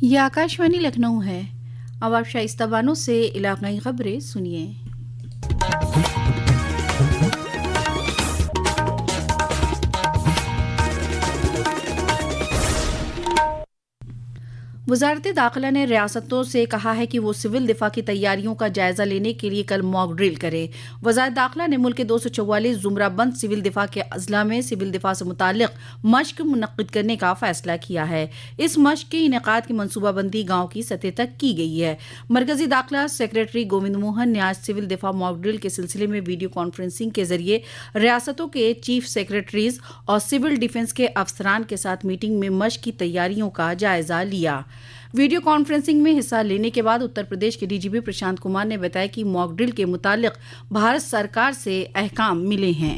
یہ آکاشوانی لکھنؤ ہے. اب آپ شائستہ بانو سے علاقائی خبریں سنیے. وزارت داخلہ نے ریاستوں سے کہا ہے کہ وہ سول دفاع کی تیاریوں کا جائزہ لینے کے لیے کل موک ڈرل کرے. وزارت داخلہ نے ملک کے 244 زمرہ بند سول دفاع کے اضلاع میں سول دفاع سے متعلق مشق منعقد کرنے کا فیصلہ کیا ہے. اس مشق کے انعقاد کی منصوبہ بندی گاؤں کی سطح تک کی گئی ہے. مرکزی داخلہ سیکریٹری گووند موہن نے آج سول دفاع موک ڈرل کے سلسلے میں ویڈیو کانفرنسنگ کے ذریعے ریاستوں کے چیف سیکریٹریز اور سول ڈیفنس کے افسران کے ساتھ میٹنگ میں مشق کی تیاریوں کا جائزہ لیا. ویڈیو کانفرنسنگ میں حصہ لینے کے بعد اتر پردیش کے ڈی جی پی پرشانت کمار نے بتایا کہ موک ڈرل کے متعلق بھارت سرکار سے احکام ملے ہیں.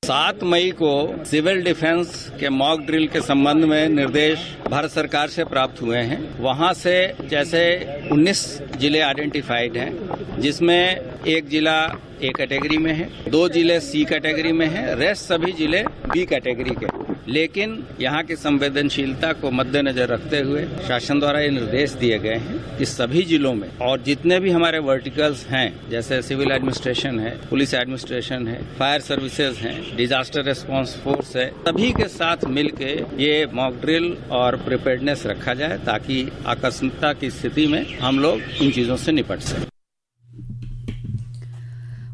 7 مئی کو سول ڈیفنس کے موک ڈرل کے سمبند میں نردیش بھارت سرکار سے پراپت ہوئے ہیں. وہاں سے جیسے 19 ضلع آئیڈینٹیفائڈ ہیں، جس میں ایک ضلع اے کیٹیگری میں ہے، 2 ضلع سی کیٹیگری میں ہیں، ریسٹ سبھی ضلع بی کیٹیگری کے. لیکن یہاں کی سنویدنشیلتا کو مد نظر رکھتے ہوئے شاسن دوارا یہ نردیش دیے گئے ہیں کہ سبھی ضلعوں میں اور جتنے بھی ہمارے ورٹیکلز ہیں، جیسے سول ایڈمنسٹریشن ہے، پولیس ایڈمنسٹریشن ہے، فائر سروسز ہیں، ڈیزاسٹر ریسپانس فورس ہے، سبھی کے ساتھ مل کے یہ موک ڈرل اور پریپیئرڈنیس رکھا جائے تاکہ آکسمکتا کی استھتی میں ہم لوگ ان چیزوں سے نپٹ سکیں.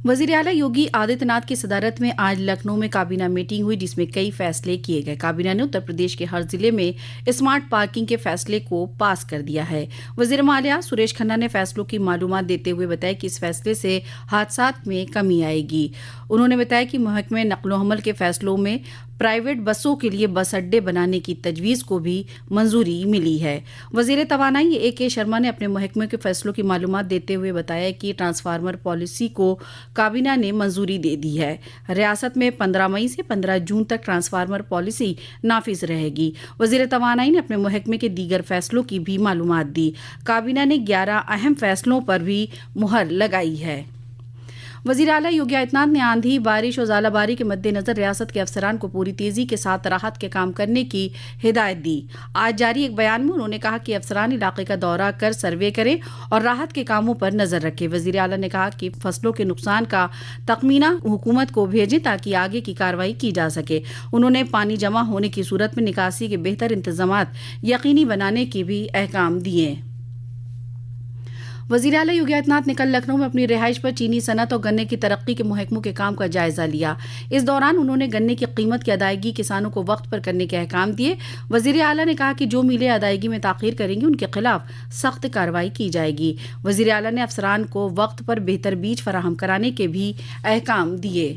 وزیر اعلیٰ یوگی آدتیہ ناتھ کی صدارت میں آج لکھنؤ میں کابینہ میٹنگ ہوئی، جس میں کئی فیصلے کیے گئے. کابینہ نے اتر پردیش کے ہر ضلع میں اسمارٹ پارکنگ کے فیصلے کو پاس کر دیا ہے. وزیر مالیہ سریش کھنہ نے فیصلوں کی معلومات دیتے ہوئے بتایا کہ اس فیصلے سے حادثات میں کمی آئے گی. انہوں نے بتایا کہ محکمہ نقل و حمل کے فیصلوں میں پرائیویٹ بسوں کے لیے بس اڈے بنانے کی تجویز کو بھی منظوری ملی ہے. وزیر توانائی اے کے شرما نے اپنے محکمے کے فیصلوں کی معلومات دیتے ہوئے بتایا کہ ٹرانسفارمر پالیسی کو کابینہ نے منظوری دے دی ہے. ریاست میں 15 مئی سے 15 جون تک ٹرانسفارمر پالیسی نافذ رہے گی. وزیر توانائی نے اپنے محکمے کے دیگر فیصلوں کی بھی معلومات دی. کابینہ نے 11 اہم فیصلوں پر بھی مہر لگائی ہے. وزیر اعلیٰ یوگی آدتیہ ناتھ نے آندھی، بارش اور ژالہ باری کے مد نظر ریاست کے افسران کو پوری تیزی کے ساتھ راحت کے کام کرنے کی ہدایت دی. آج جاری ایک بیان میں انہوں نے کہا کہ افسران علاقے کا دورہ کر سروے کریں اور راحت کے کاموں پر نظر رکھیں. وزیر اعلیٰ نے کہا کہ فصلوں کے نقصان کا تخمینہ حکومت کو بھیجیں تاکہ آگے کی کارروائی کی جا سکے. انہوں نے پانی جمع ہونے کی صورت میں نکاسی کے بہتر انتظامات یقینی بنانے کے بھی احکام دیے. وزیر اعلیٰ یوگی آدتیہ ناتھ نے کل لکھنؤ میں اپنی رہائش پر چینی صنعت اور گنے کی ترقی کے محکموں کے کام کا جائزہ لیا. اس دوران انہوں نے گنے کی قیمت کی ادائیگی کسانوں کو وقت پر کرنے کے احکام دیے. وزیر اعلیٰ نے کہا کہ جو میلیں ادائیگی میں تاخیر کریں گی ان کے خلاف سخت کارروائی کی جائے گی. وزیر اعلیٰ نے افسران کو وقت پر بہتر بیج فراہم کرانے کے بھی احکام دیے.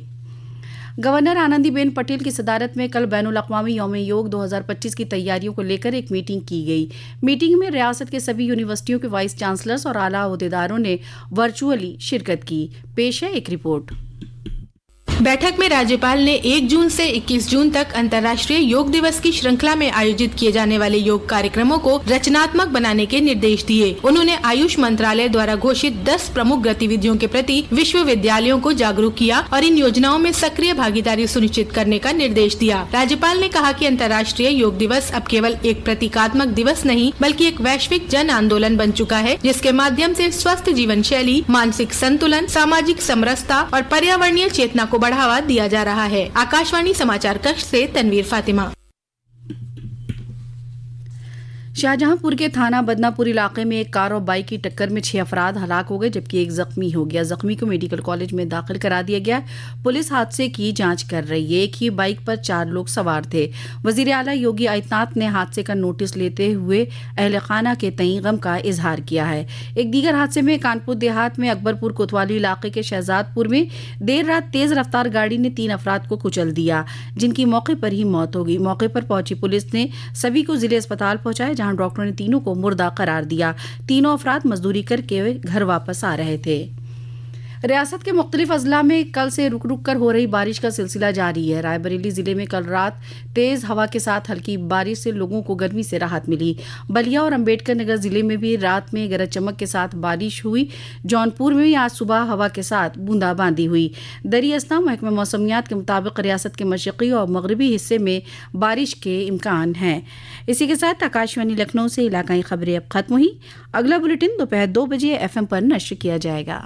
گورنر آنندی بین پٹیل کی صدارت میں کل بین الاقوامی یوم یوگ 2025 کی تیاریوں کو لے کر ایک میٹنگ کی گئی. میٹنگ میں ریاست کے سبھی یونیورسٹیوں کے وائس چانسلرز اور اعلیٰ عہدیداروں نے ورچوئلی شرکت کی. پیش ہے ایک رپورٹ. بیٹھک میں راجیپال نے 1 جون سے 21 جون تک انترراشٹریہ یوگ دیوس کی شرنکھلا میں آیوجت کیے جانے والے یوگ کارکرموں کو رچناتمک بنانے کے نردیش دیے. انہوں نے آیوش منترالیہ دوارا گھوشت 10 پرمکھ گتیودھیوں کے پرتی وشو ودیالیوں کو جاگروک کیا اور ان یوجناؤں میں سکریہ بھاگیداری سنشچت کرنے کا نردیش دیا. راجیپال نے کہا کہ انترراشٹریہ یوگ دیوس اب کیول ایک پرتیکاتمک دیوس نہیں بلکہ ایک ویشوک جن آندولن بن چکا ہے، جس کے مادھیم سے سوستھ جیون شیلی، مانسک سنتولن، ساماجک سمرستا اور پریاورنیہ چیتنا کو بڑھاوا دیا جا رہا ہے. آکاشوانی سماچار کش سے تنویر فاطمہ. شاہجہاں پور کے تھانہ بدنا پور علاقے میں ایک کار اور بائک کی ٹکر میں 6 افراد ہلاک ہو گئے جبکہ ایک زخمی ہو گیا. زخمی کو میڈیکل کالج میں داخل کرا دیا گیا. پولیس حادثے کی جانچ کر رہی ہے. ایک ہی بائک پر 4 لوگ سوار تھے. وزیر اعلیٰ یوگی آدتیہ ناتھ نے حادثے کا نوٹس لیتے ہوئے اہل خانہ کے تئیں غم کا اظہار کیا ہے. ایک دیگر حادثے میں کانپور دیہات میں اکبرپور کوتوالی علاقے کے شہزاد پور میں دیر رات تیز رفتار گاڑی نے 3 افراد کو کچل دیا جن کی موقع پر ہی موت ہو گئی. موقع پر پہنچی پولیس نے سبھی کو ضلع اسپتال پہنچایا جہاں ڈاکٹروں نے تینوں کو مردہ قرار دیا. تینوں افراد مزدوری کر کے گھر واپس آ رہے تھے. ریاست کے مختلف اضلاع میں کل سے رک رک کر ہو رہی بارش کا سلسلہ جاری ہے۔ رائے بریلی ضلع میں کل رات تیز ہوا کے ساتھ ہلکی بارش سے لوگوں کو گرمی سے راحت ملی۔ بلیا اور امبیڈکر نگر ضلع میں بھی رات میں گرج چمک کے ساتھ بارش ہوئی۔ جونپور میں بھی آج صبح ہوا کے ساتھ بوندا باندی ہوئی۔ دریں اثنا محکمہ موسمیات کے مطابق ریاست کے مشرقی اور مغربی حصے میں بارش کے امکان ہیں۔ اسی کے ساتھ آکاشوانی لکھنؤ سے علاقائی خبریں اب ختم ہوئی۔ اگلا بلیٹن دوپہر 2 بجے FM پر نشر کیا جائے گا۔